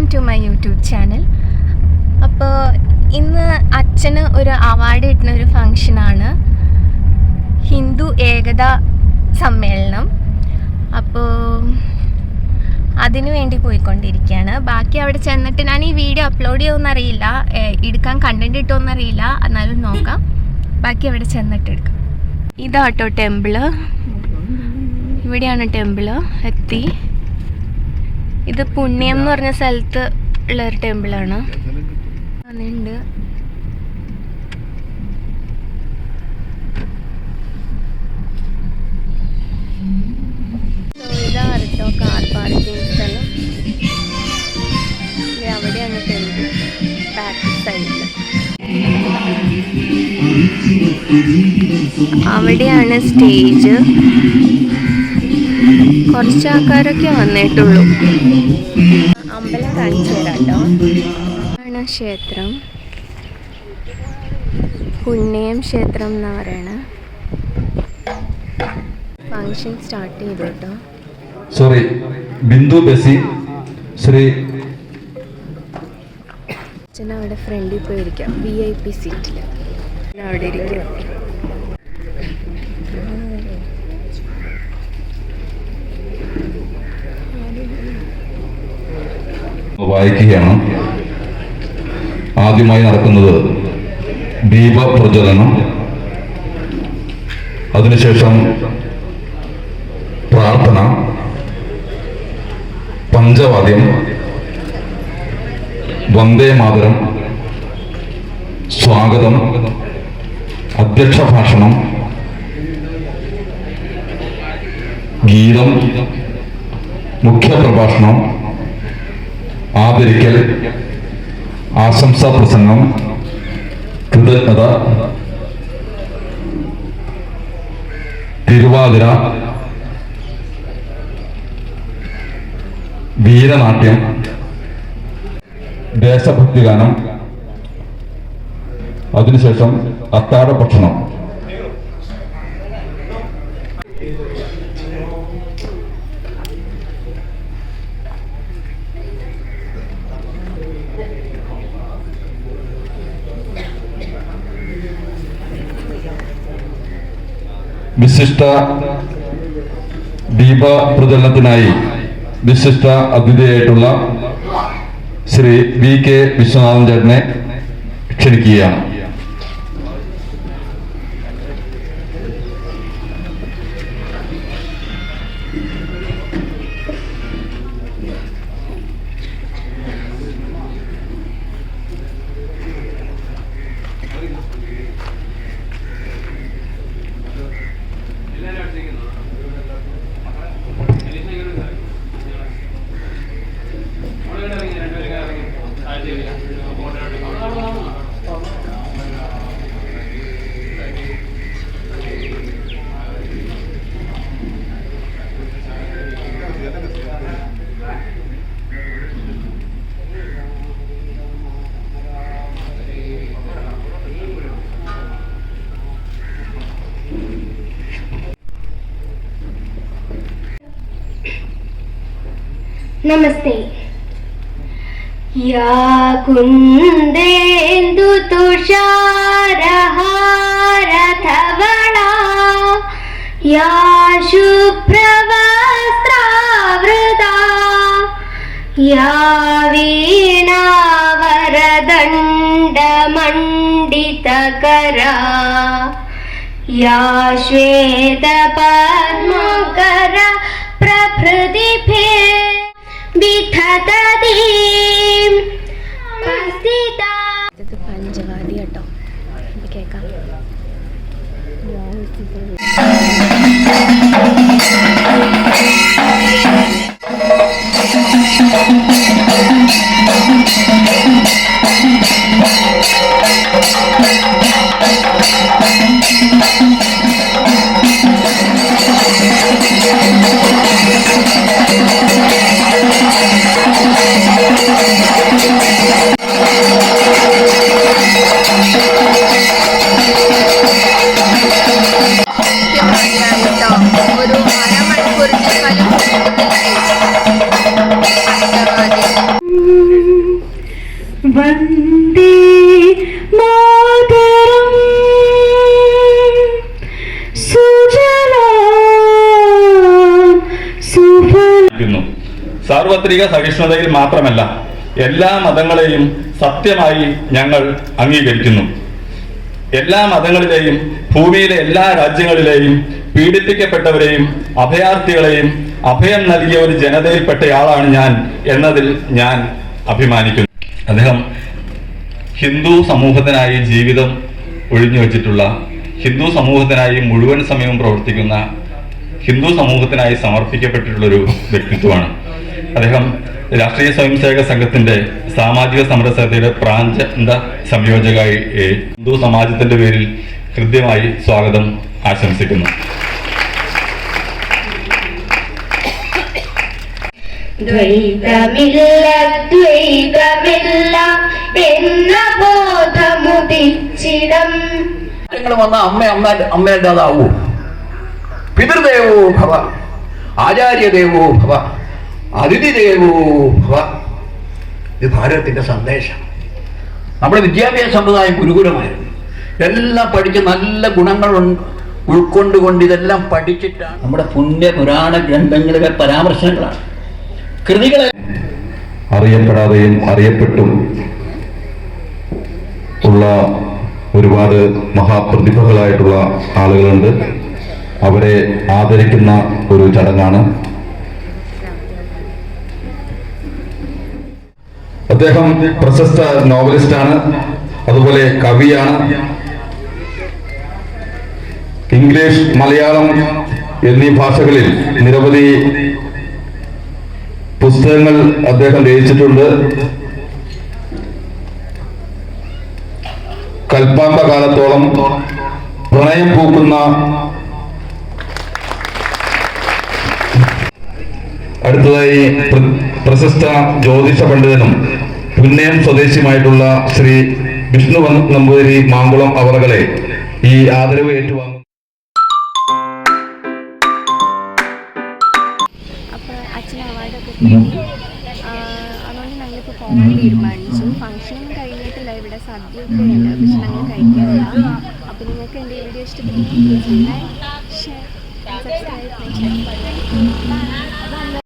Welcome to my YouTube channel. അപ്പോൾ ഇന്ന് അച്ഛന് ഒരു അവാർഡ് കിട്ടുന്ന ഒരു ഫങ്ഷനാണ്, ഹിന്ദു ഏകതാ സമ്മേളനം. അപ്പോൾ അതിനു വേണ്ടി പോയിക്കൊണ്ടിരിക്കുകയാണ്. ബാക്കി അവിടെ ചെന്നിട്ട് ഞാൻ ഈ വീഡിയോ അപ്ലോഡ് ചെയ്യുമെന്നറിയില്ല, എടുക്കാൻ കണ്ടന്റ് കിട്ടുമെന്നറിയില്ല, എന്നാലും നോക്കാം. ബാക്കി അവിടെ ചെന്നിട്ട് എടുക്കാം. ഇതാട്ടോ ടെമ്പിള്, ഇവിടെയാണ് ടെമ്പിള്. എത്തി. ഇത് പുണ്യം എന്ന് പറഞ്ഞ സ്ഥലത്ത് ഉള്ളൊരു ടെമ്പിളാണ്. അതുണ്ട്. ഇതാണ് കേട്ടോ കാർ പാർക്കിംഗ് സ്ഥലം. അവിടെയാണ് ടെമ്പിൾ, ബാക്ക് സൈഡിൽ. അവിടെയാണ് സ്റ്റേജ്. കുറച്ച് ആൾക്കാരൊക്കെ വന്നിട്ടുള്ളൂ. അമ്പലം കാണിച്ചു തരാം കേട്ടോ. ആണ് ക്ഷേത്രം, പുണ്യം ക്ഷേത്രം എന്നാ പറയണ. ഫങ്ഷൻ സ്റ്റാർട്ട് ചെയ്തു കേട്ടോ. സോറി, ബിന്ദു ബെസി ശ്രീ അച്ഛൻ അവിടെ ഫ്രണ്ടിൽ പോയിരിക്കാം, VIP സീറ്റിൽ അവിടെ ഇരിക്കും. വായിക്കുകയാണ്. ആദ്യമായി നടക്കുന്നത് ദീപപ്രജ്വലനം, അതിനുശേഷം പ്രാർത്ഥന, പഞ്ചവാദ്യം, വന്ദേ മാതരം, സ്വാഗതം, അധ്യക്ഷ ഭാഷണം, ഗീതം, മുഖ്യപ്രഭാഷണം, ആദരിക്കൽ, ആശംസാ പ്രസംഗം, കൃതജ്ഞത, തിരുവാതിര, വീരനാട്യം, ദേശഭക്തിഗാനം, അതിനുശേഷം അത്താഴ ഭക്ഷണം. വിശിഷ്ട ദീപപ്രജ്വലനത്തിനായി വിശിഷ്ട അതിഥിയായിട്ടുള്ള ശ്രീ VK വിശ്വനാഥൻ ചേട്ടനെ ക്ഷണിക്കുകയാണ്. नमस्ते। या कुन्देन्दु तुषारहारधवला, या शुभ्रवस्त्रावृता, या वीणावरदण्डमण्डितकरा, या श्वेतपद्मकर प्रभृतिभिः ഇത് പഞ്ചവാദി കേട്ടോ, കേൾക്കാം. വന്ദേ മാതരം സാർവത്രിക സഹിഷ്ണുതയിൽ മാത്രമല്ല എല്ലാ മതങ്ങളെയും സത്യമായി ഞങ്ങൾ അംഗീകരിക്കുന്നു. എല്ലാ മതങ്ങളിലെയും ഭൂമിയിലെ എല്ലാ രാജ്യങ്ങളിലെയും പീഡിപ്പിക്കപ്പെട്ടവരെയും അഭയാർത്ഥികളെയും അഭയം നൽകിയ ഒരു ജനതയിൽപ്പെട്ടയാളാണ് ഞാൻ എന്നതിൽ ഞാൻ അഭിമാനിക്കുന്നു. അദ്ദേഹം ഹിന്ദു സമൂഹത്തിനായി ജീവിതം ഒഴിഞ്ഞു വച്ചിട്ടുള്ള, ഹിന്ദു സമൂഹത്തിനായി മുഴുവൻ സമയവും പ്രവർത്തിക്കുന്ന, ഹിന്ദു സമൂഹത്തിനായി സമർപ്പിക്കപ്പെട്ടിട്ടുള്ളൊരു വ്യക്തിത്വമാണ്. അദ്ദേഹം രാഷ്ട്രീയ സ്വയംസേവക സംഘത്തിന്റെ സാമാജിക സമരസമിതിയുടെ പ്രാഞ്ച സംയോജകമായി ഹിന്ദു സമാജത്തിന്റെ പേരിൽ ഹൃദ്യമായി സ്വാഗതം ആശംസിക്കുന്നു. ദ്വൈതമില്ല ദ്വൈതമില്ല എന്ന ബോധമുദിച്ചിടം. വന്ന അമ്മയല്ലാതാവൂ. പിതൃദേവോ ഭവ, ആചാര്യദേവോ ഭവ, അതിഥിദേവോ ഭവ. ഇത് ഭാരതത്തിന്റെ സന്ദേശം. നമ്മുടെ വിദ്യാഭ്യാസ സമ്പ്രദായം ഗുരുകുലമായിരുന്നു. എല്ലാം പഠിച്ച് നല്ല ഗുണങ്ങൾ ഉൾക്കൊണ്ടുകൊണ്ട് ഇതെല്ലാം പഠിച്ചിട്ടാണ് നമ്മുടെ പുണ്യ പുരാണ ഗ്രന്ഥങ്ങളിലെ പരാമർശങ്ങളാണ്, കൃതികളെ. അറിയപ്പെടാതെയും അറിയപ്പെട്ടും ഉള്ള ഒരുപാട് മഹാപ്രതിഭകളായിട്ടുള്ള ആളുകളുണ്ട്. അവരെ ആദരിക്കുന്ന ഒരു ചടങ്ങാണ്. അദ്ദേഹം പ്രശസ്ത നോവലിസ്റ്റാണ്, അതുപോലെ കവിയാണ്. ഇംഗ്ലീഷ്, മലയാളം എന്നീ ഭാഷകളിൽ നിരവധി പുസ്തകങ്ങൾ അദ്ദേഹം രചിച്ചിട്ടുണ്ട്. കൽപ്പാന്ത കാലത്തോളം, പ്രണയം പൂക്കുന്ന, അടുത്തതായി പ്രശസ്ത ജ്യോതിഷ പണ്ഡിതനും പുന്നയം സ്വദേശിയുമായിട്ടുള്ള ശ്രീ വിഷ്ണു നമ്പൂതിരി മാങ്കുളം അവറുകളെ ഈ ആദരവ് ഏറ്റുവാങ്ങും. അപ്പോൾ അച്ഛൻ അവാർഡൊക്കെ കിട്ടി. അതുകൊണ്ട് ഞങ്ങളിപ്പോൾ പോകാൻ തീരുമാനിച്ചു. ഫംഗ്ഷനൊന്നും കഴിഞ്ഞിട്ടില്ല, ഇവിടെ സദ്യയൊക്കെ ഉണ്ട്, പക്ഷെ ഞങ്ങൾ കഴിക്കാറില്ല. അപ്പോൾ നിങ്ങൾക്ക് എൻ്റെ വീഡിയോ ഇഷ്ടപ്പെട്ടു, ലൈക്ക്, ഷെയർ, സബ്സ്ക്രൈബ്.